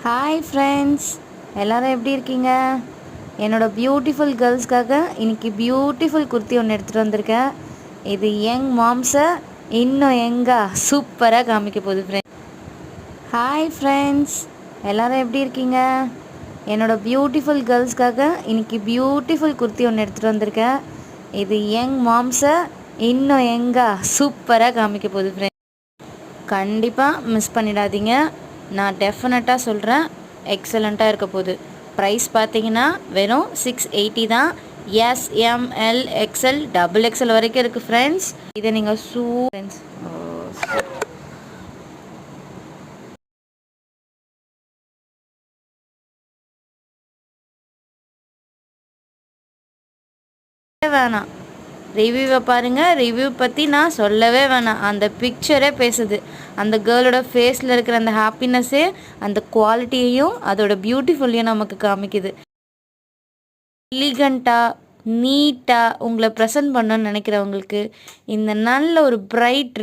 Hi friends, எல்லோரும் எப்படி இருக்கீங்க? என்னோடய பியூட்டிஃபுல் கேர்ள்ஸ்க்காக இன்றைக்கி பியூட்டிஃபுல் குர்த்தி ஒன்று எடுத்துகிட்டு வந்திருக்கேன். இது யங் மாம்ஸை இன்னும் சூப்பராக காமிக்க போகுது ஃப்ரெண்ட்ஸ். ஹாய் ஃப்ரெண்ட்ஸ், எல்லோரும் எப்படி இருக்கீங்க? என்னோடய பியூட்டிஃபுல் கேர்ள்ஸ்க்காக இன்றைக்கி பியூட்டிஃபுல் குர்த்தி ஒன்று எடுத்துகிட்டு வந்திருக்கேன். இது யங் மாம்ஸை இன்னும் சூப்பராக காமிக்க போகுது ஃப்ரெண்ட்ஸ். கண்டிப்பாக மிஸ் பண்ணிடாதீங்க. நான் டெஃபினட்டாக சொல்கிறேன், எக்ஸலண்ட்டாக இருக்க போகுது. ப்ரைஸ் பார்த்தீங்கன்னா வெறும் 680 தான். எஸ்எம்எல் எக்ஸ்எல் XXL வரைக்கும் இருக்குது ஃப்ரெண்ட்ஸ். இதை நீங்கள் ஃப்ரெண்ட்ஸ் வேணாம், ரிவ்யூவை பாருங்கள். ரிவ்யூ பற்றி நான் சொல்லவே வேணாம், அந்த பிக்சரே பேசுது. அந்த கேர்ளோட ஃபேஸில் இருக்கிற அந்த ஹாப்பினஸ்ஸே அந்த குவாலிட்டியையும் அதோட பியூட்டிஃபுல்லையும் நமக்கு காமிக்குது. எலிகண்ட்டாக நீட்டாக உங்களை ப்ரெசன்ட் பண்ணணும்னு நினைக்கிறவங்களுக்கு இந்த நல்ல ஒரு பிரைட்